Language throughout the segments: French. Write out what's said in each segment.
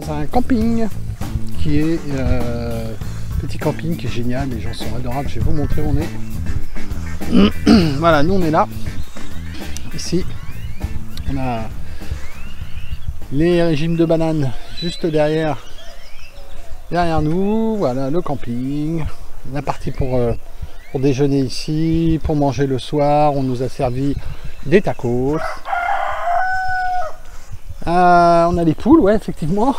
dans un camping qui est petit camping qui est génial, les gens sont adorables, je vais vous montrer où on est. Voilà, nous on est là. Ici, on a les régimes de bananes juste derrière nous. Voilà le camping, la partie pour déjeuner ici, pour manger le soir. On nous a servi des tacos. On a les poules, ouais, effectivement.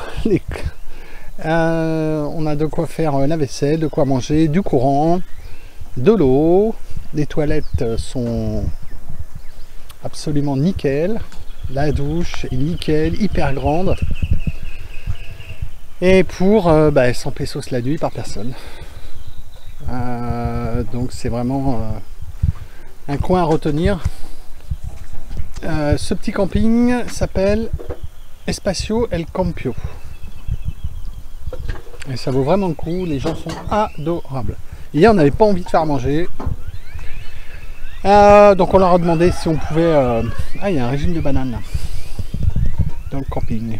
On a de quoi faire la vaisselle, de quoi manger, du courant, de l'eau. Les toilettes sont absolument nickel. La douche est nickel, hyper grande. Et pour 100 pesos la nuit par personne. Donc c'est vraiment un coin à retenir. Ce petit camping s'appelle Espacio El Campio. Et ça vaut vraiment le coup, les gens sont adorables. Hier on n'avait pas envie de faire manger. Donc on leur a demandé si on pouvait... il y a un régime de bananes là, dans le camping.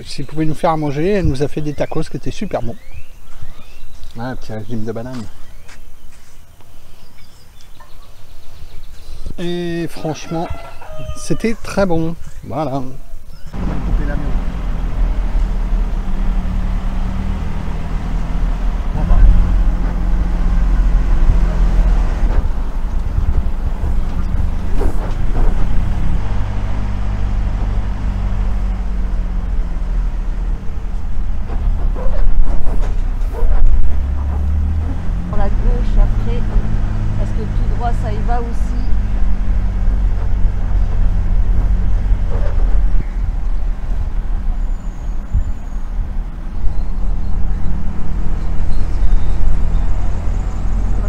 S'ils pouvaient nous faire à manger, elle nous a fait des tacos qui étaient super bons. Un petit régime de bananes. Et franchement, c'était très bon. Voilà. Ça y va aussi.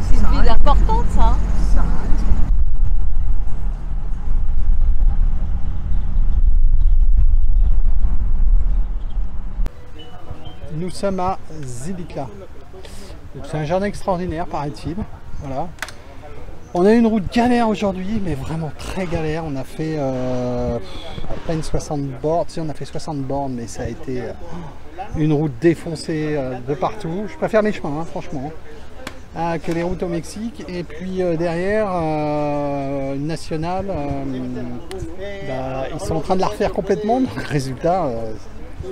C'est une ville importante, ça. Nous sommes à Zilika. C'est un jardin extraordinaire, paraît-il. Voilà. On a eu une route galère aujourd'hui, mais vraiment très galère. On a fait à peine 60 bornes. Si, on a fait 60 bornes, mais ça a été une route défoncée de partout. Je préfère mes chemins, hein, franchement, que les routes au Mexique. Et puis derrière, une nationale, ils sont en train de la refaire complètement. Donc, résultat,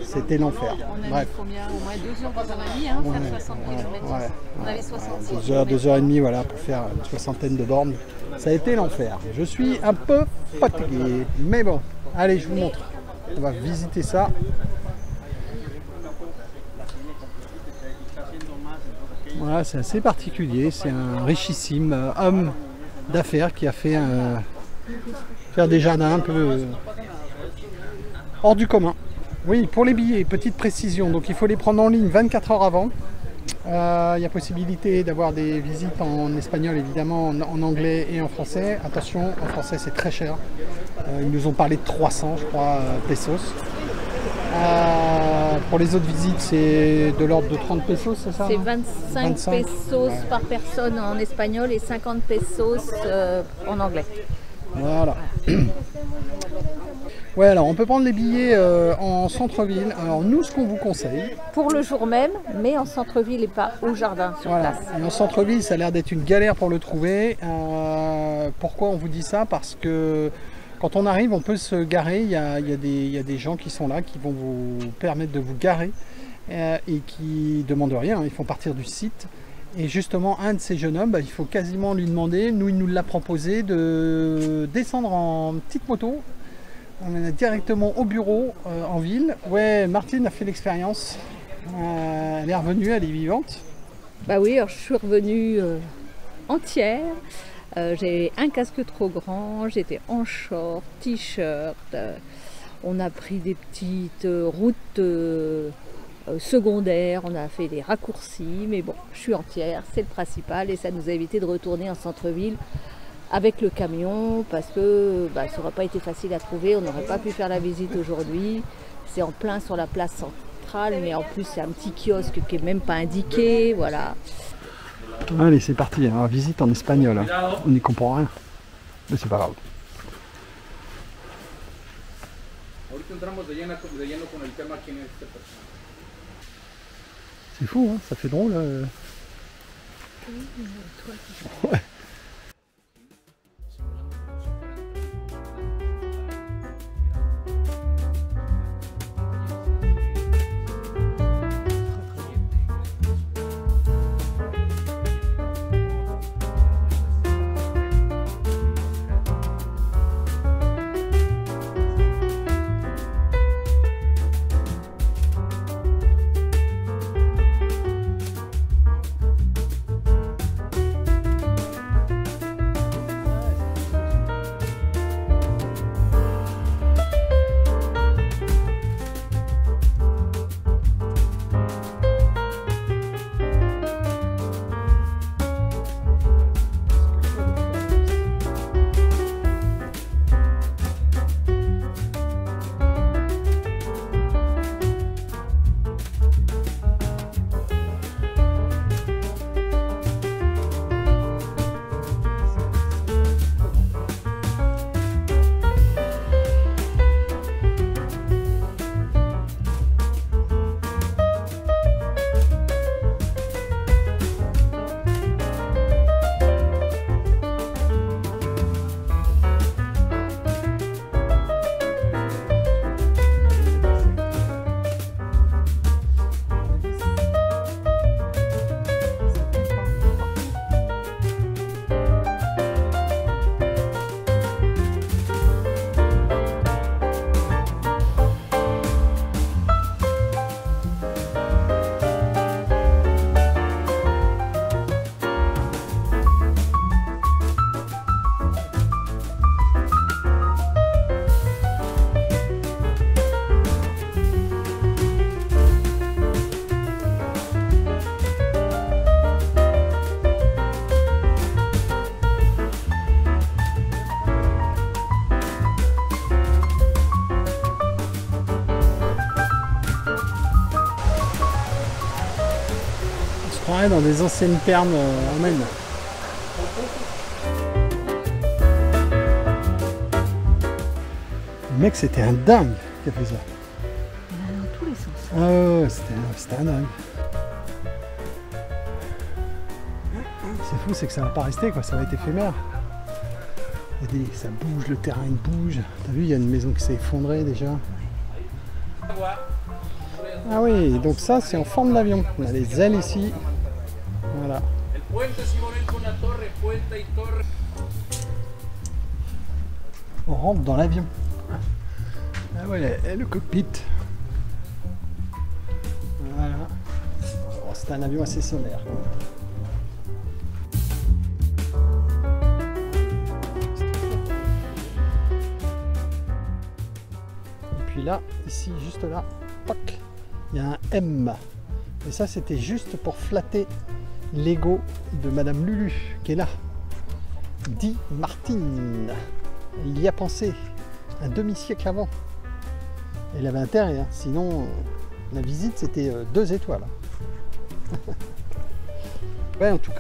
c'était l'enfer. Bref. Combien, au moins 2 heures, 2h30, hein, faire 60 km. Ouais. On avait 66. 2h30, voilà, pour faire une soixantaine de bornes. Ça a été l'enfer. Je suis un peu fatigué, mais bon, allez, je vous montre. On va visiter ça. Voilà, c'est assez particulier. C'est un richissime homme d'affaires qui a fait faire des jardins un peu hors du commun. Oui, pour les billets, petite précision, donc il faut les prendre en ligne 24 heures avant. Il y a possibilité d'avoir des visites en espagnol, évidemment, en anglais et en français. Attention, en français c'est très cher. Ils nous ont parlé de 300, je crois, pesos. Pour les autres visites, c'est de l'ordre de 30 pesos, c'est ça? C'est 25 pesos par personne en espagnol et 50 pesos en anglais. Voilà. Ouais, alors on peut prendre les billets en centre-ville. Alors nous, ce qu'on vous conseille... Pour le jour même, mais en centre-ville et pas au jardin sur place. Et en centre-ville, ça a l'air d'être une galère pour le trouver. Pourquoi on vous dit ça? Parce que quand on arrive, on peut se garer. Il y a des gens qui sont là, qui vont vous permettre de vous garer et qui ne demandent rien. Ils font partir du site. Et justement, un de ces jeunes hommes, il faut quasiment lui demander, nous il nous l'a proposé, de descendre en petite moto. On est directement au bureau en ville. Ouais, Martine a fait l'expérience. Elle est revenue, elle est vivante. Bah oui, alors je suis revenue entière. J'ai un casque trop grand, j'étais en short, t-shirt. On a pris des petites routes secondaires, on a fait des raccourcis, mais bon, je suis entière, c'est le principal et ça nous a évité de retourner en centre-ville avec le camion parce que ça n'aurait pas été facile à trouver, on n'aurait pas pu faire la visite aujourd'hui. C'est en plein sur la place centrale, mais en plus c'est un petit kiosque qui n'est même pas indiqué, voilà. Allez, c'est parti, hein, visite en espagnol, hein. On n'y comprend rien, mais c'est pas grave. C'est fou, hein, ça fait drôle. Ouais. Dans des anciennes perles en Maine. Le mec, c'était un dingue qui a fait ça. Il en a dans tous les sens. Ah ouais, c'était un dingue. C'est fou, c'est que ça va pas rester, quoi. Ça va être éphémère. Ça bouge, le terrain il bouge. T'as vu, il y a une maison qui s'est effondrée déjà. Ah oui, donc ça c'est en forme d'avion. On a les ailes ici. Voilà. On rentre dans l'avion. Ah ouais, le cockpit. Voilà. Oh, c'est un avion assez sommaire. Et puis là, ici, juste là, toc, il y a un M. Et ça, c'était juste pour flatter l'ego de Madame Lulu, qui est là. Di Martine. Elle y a pensé un demi-siècle avant. Elle avait intérêt, hein. Sinon la visite c'était 2 étoiles. Ouais, en tout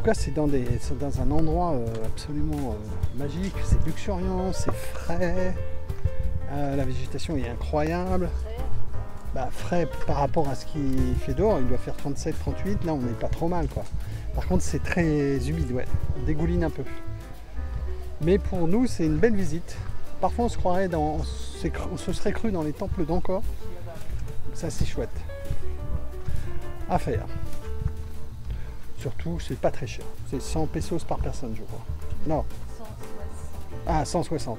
cas c'est dans un endroit absolument magique, c'est luxuriant, c'est frais, la végétation est incroyable. Bah, frais par rapport à ce qu'il fait dehors, il doit faire 37-38, là on n'est pas trop mal quoi. Par contre c'est très humide, ouais, on dégouline un peu. Mais pour nous c'est une belle visite. Parfois on se croirait on se serait cru dans les temples d'Angkor. Ça c'est chouette. À faire. Surtout c'est pas très cher. C'est 100 pesos par personne je crois. Non. 160. Ah 160.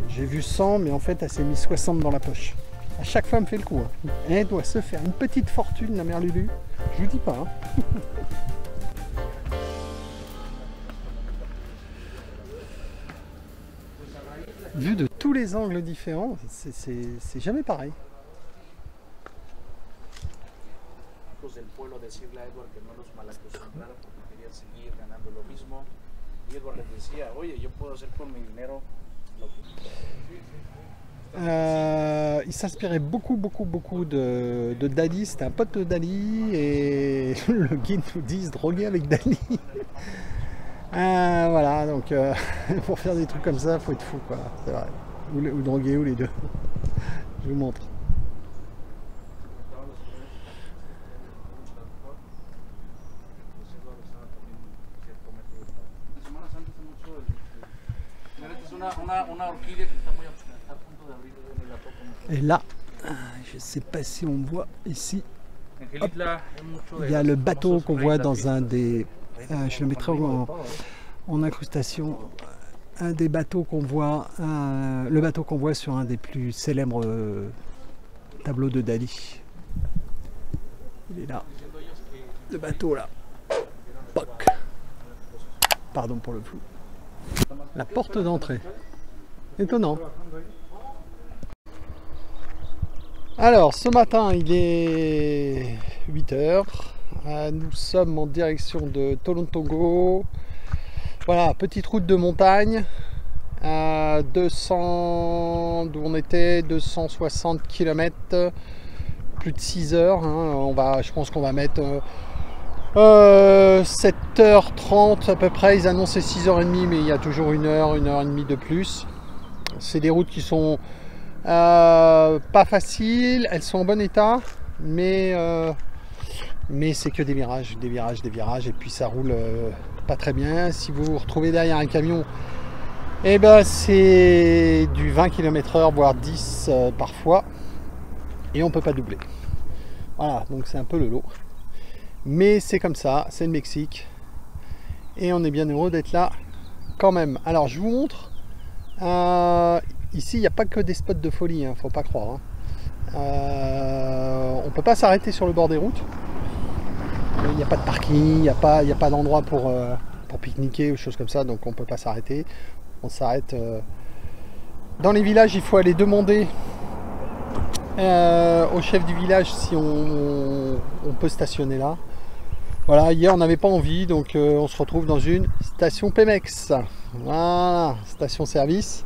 J'ai vu 100 mais en fait elle s'est mis 60 dans la poche. À chaque fois elle me fait le coup. Hein. Elle doit se faire une petite fortune la mère Lulu. Je vous dis pas. Hein. Vu de tous les angles différents, c'est jamais pareil. Il s'inspirait beaucoup de Dali, c'était un pote de Dali et le guide nous dit se droguer avec Dali. Voilà, donc pour faire des trucs comme ça, faut être fou quoi, c'est vrai. ou drogués, ou les deux. Je vous montre. Et là, je ne sais pas si on voit ici, hop, il y a le bateau qu'on voit dans un des... je le mettrai en incrustation. Un des bateaux qu'on voit, le bateau qu'on voit sur un des plus célèbres tableaux de Dali. Il est là, le bateau là. Poc. Pardon pour le flou. La porte d'entrée. Étonnant. Alors ce matin il est 8 h. Nous sommes en direction de Tolontogo. Voilà, petite route de montagne, 200, d'où on était, 260 km, plus de 6 heures. Hein. Je pense qu'on va mettre 7h30 à peu près. Ils annonçaient 6h30, mais il y a toujours 1 heure, 1h30 de plus. C'est des routes qui sont pas faciles, elles sont en bon état, mais c'est que des virages, et puis ça roule pas très bien. Si vous vous retrouvez derrière un camion, et ben c'est du 20 km/h, voire 10 parfois, et on peut pas doubler. Voilà, donc c'est un peu le lot. Mais c'est comme ça, c'est le Mexique, et on est bien heureux d'être là quand même. Alors je vous montre, ici il n'y a pas que des spots de folie, hein, faut pas croire. On peut pas s'arrêter sur le bord des routes. Il n'y a pas de parking, il n'y a pas d'endroit pour pique-niquer ou choses comme ça, donc on ne peut pas s'arrêter. On s'arrête dans les villages. Il faut aller demander au chef du village si on peut stationner là. Voilà, hier on n'avait pas envie, donc on se retrouve dans une station Pemex. Voilà, station service,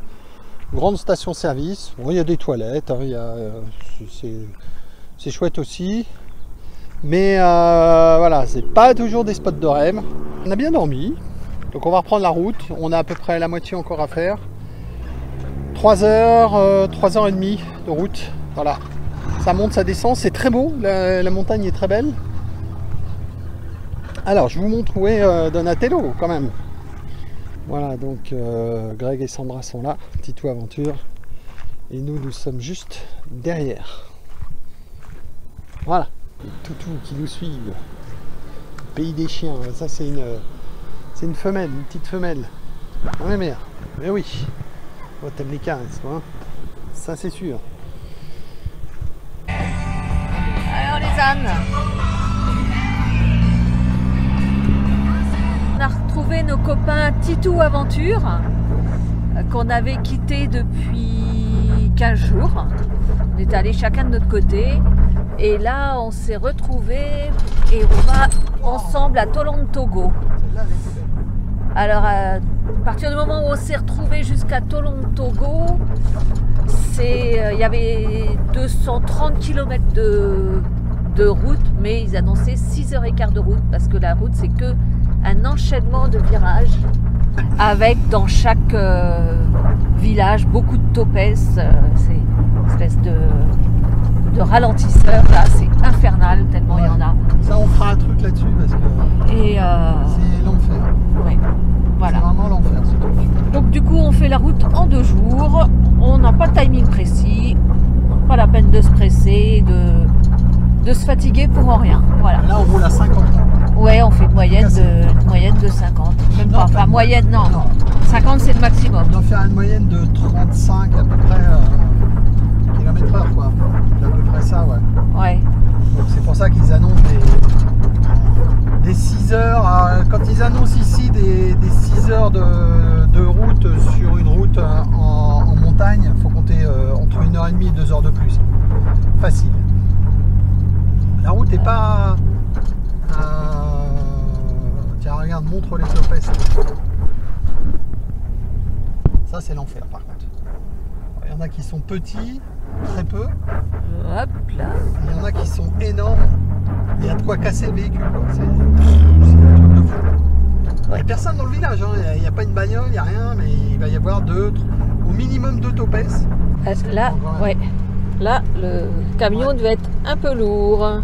grande station service. Bon, il y a des toilettes, hein, c'est chouette aussi. Mais voilà, c'est pas toujours des spots de rêve. On a bien dormi, donc on va reprendre la route. On a à peu près la moitié encore à faire. 3 heures, 3h30 de route. Voilà, ça monte, ça descend, c'est très beau. La montagne est très belle. Alors, je vous montre où est Donatello quand même. Voilà, donc Greg et Sandra sont là, Tito Aventure. Et nous sommes juste derrière. Voilà. Les toutous qui nous suivent. Pays des chiens, ça c'est une femelle, une petite femelle. Ah mais merde, mais oui. Oh, t'aimes les caresses, toi, hein. Ça c'est sûr. Alors les ânes. On a retrouvé nos copains Titou Aventure qu'on avait quittés depuis 15 jours. On est allés chacun de notre côté. Et là, on s'est retrouvés et on va ensemble à Tolontogo. Alors, à partir du moment où on s'est retrouvés jusqu'à Tolontogo, il y avait 230 km de route, mais ils annonçaient 6h15 de route parce que la route, c'est que un enchaînement de virages avec dans chaque village beaucoup de topes. C'est une espèce de ralentisseur, là c'est infernal tellement il y en a. Ça on fera un truc là-dessus parce que c'est l'enfer. Ouais, voilà. C'est vraiment l'enfer ce truc. Donc du coup on fait la route en 2 jours, on n'a pas de timing précis, pas la peine de se presser, de se fatiguer pour en rien. Voilà. Là on roule à 50. Ouais, on fait une moyenne de 50. Même non, pas, enfin moyenne non. 50 c'est le maximum. On doit faire une moyenne de 35 à peu près km/h quoi. C'est à peu près ça, ouais. Ouais. Donc c'est pour ça qu'ils annoncent des 6 heures. Quand ils annoncent ici des 6 heures de route sur une route en montagne, il faut compter entre 1h30 et 2 heures de plus. Facile. La route n'est pas... Tiens, regarde, montre les topes. Ça, c'est l'enfer par contre. Il y en a qui sont petits, très peu. Hop là. Il y en a qui sont énormes. Il y a de quoi casser le véhicule. C'est un truc de fou. Il n'y a personne dans le village. Hein. Il n'y a pas une bagnole, il n'y a rien. Mais il va y avoir 2 ou au minimum 2 topes. Là, ouais. Là, le camion devait être un peu lourd.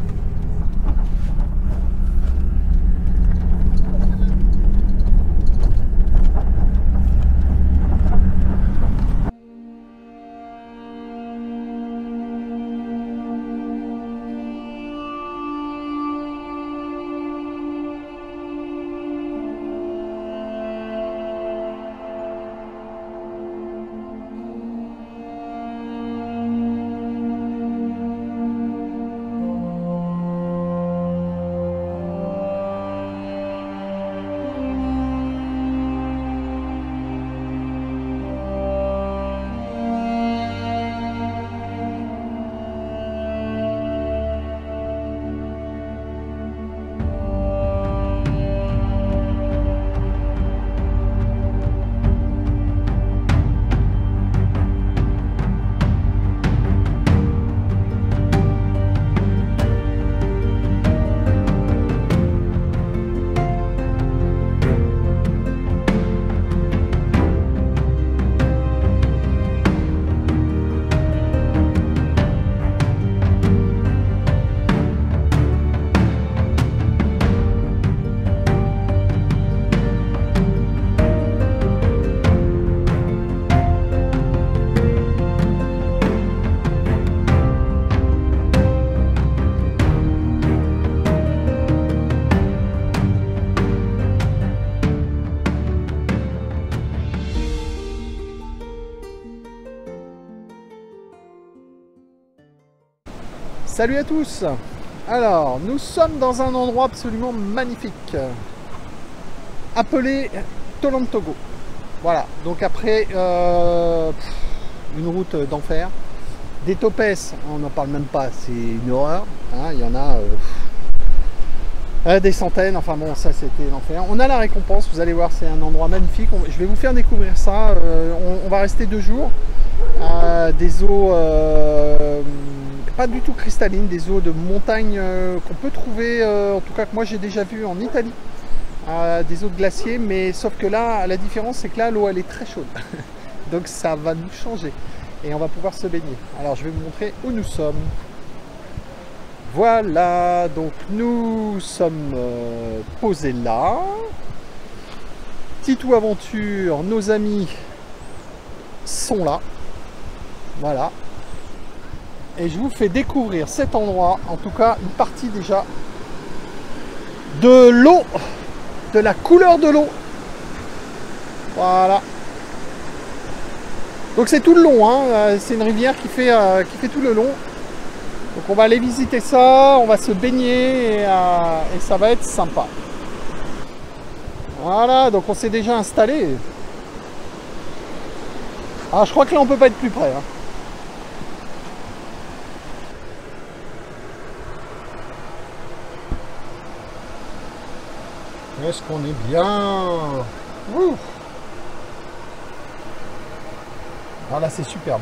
Salut à tous. Alors, nous sommes dans un endroit absolument magnifique, appelé Tolantogo. Voilà, donc après une route d'enfer, des topes, on n'en parle même pas, c'est une horreur, hein, il y en a des centaines, enfin bon, ça c'était l'enfer. On a la récompense, vous allez voir, c'est un endroit magnifique, je vais vous faire découvrir ça, on va rester 2 jours, des eaux pas du tout cristallines, des eaux de montagne qu'on peut trouver, en tout cas que moi j'ai déjà vu en Italie, des eaux de glacier, mais sauf que là, la différence c'est que là l'eau elle est très chaude, donc ça va nous changer et on va pouvoir se baigner. Alors je vais vous montrer où nous sommes. Voilà, donc nous sommes posés là. Titou Aventure, nos amis sont là. Voilà. Et je vous fais découvrir cet endroit, en tout cas une partie déjà de l'eau, de la couleur de l'eau. Voilà. Donc c'est tout le long, hein. C'est une rivière qui fait tout le long. Donc on va aller visiter ça, on va se baigner et ça va être sympa. Voilà, donc on s'est déjà installé. Ah, je crois que là on peut pas être plus près, hein. Est-ce qu'on est bien? Ouh. Ah là c'est superbe.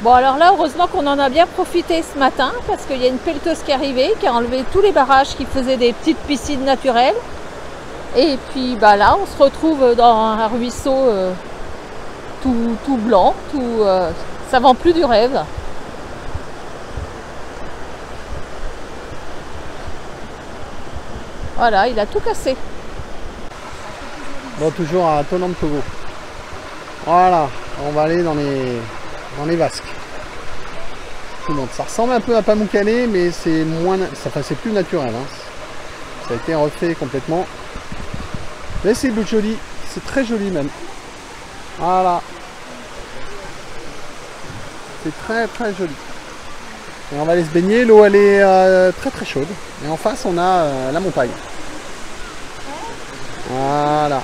Bon alors là, heureusement qu'on en a bien profité ce matin parce qu'il y a une pelleteuse qui est arrivée, qui a enlevé tous les barrages qui faisaient des petites piscines naturelles. Et puis bah là, on se retrouve dans un ruisseau tout blanc, ça vend plus du rêve. Voilà, il a tout cassé. Bon, toujours à Tolantogo. Voilà, on va aller dans les vasques. Tout le monde. Ça ressemble un peu à Pamukkale, mais c'est moins, c'est plus naturel, hein. Ça a été refait complètement. Mais c'est joli, c'est très joli même. Voilà. C'est très très joli. Et on va aller se baigner, l'eau elle est très très chaude. Et en face on a la montagne. Voilà.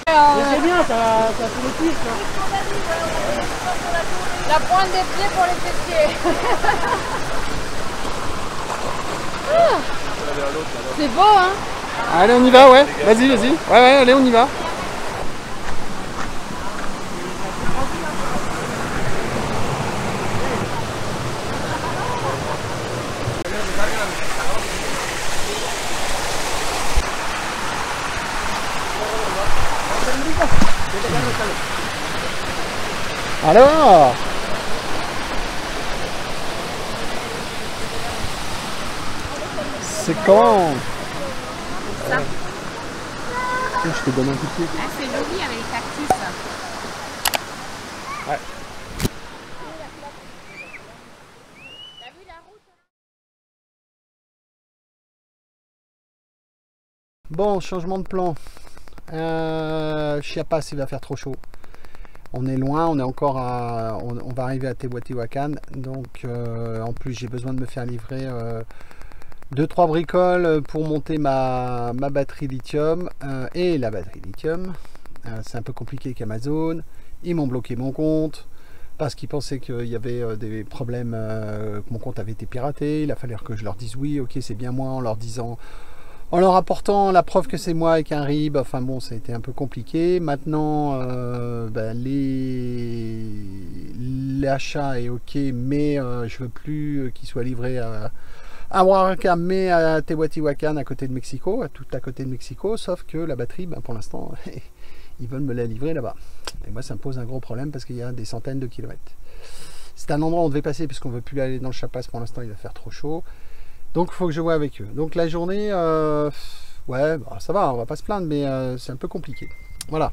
C'est bien, ça fait les pistes. La pointe des pieds pour les pépiers. C'est beau, hein? Allez, on y va, ouais. Vas-y, vas-y. Ouais, allez, on y va. Alors, c'est quand Ça. Je te donne un coup de pied. Ah, c'est joli avec les cactus. Ouais. Bon, changement de plan. Chiapas, il va faire trop chaud. On est loin, on est encore à, on va arriver à Teotihuacan. Donc, en plus, j'ai besoin de me faire livrer 2-3 bricoles pour monter ma batterie lithium et la batterie lithium. C'est un peu compliqué avec Amazon. Ils m'ont bloqué mon compte parce qu'ils pensaient qu'il y avait des problèmes, que mon compte avait été piraté. Il a fallu que je leur dise oui, ok, c'est bien moi, en leur disant, en leur apportant la preuve que c'est moi avec un RIB. Enfin bon, ça a été un peu compliqué. Maintenant, l'achat est ok, mais je veux plus qu'il soit livré à Oaxaca, mais à Teotihuacan, à côté de Mexico, tout à côté de Mexico, sauf que la batterie, pour l'instant, ils veulent me la livrer là-bas. Et moi, ça me pose un gros problème parce qu'il y a des centaines de kilomètres. C'est un endroit où on devait passer puisqu'on ne veut plus aller dans le Chiapas pour l'instant, il va faire trop chaud. Donc, il faut que je vois avec eux. Donc, la journée, ouais, ça va, on va pas se plaindre, mais c'est un peu compliqué. Voilà.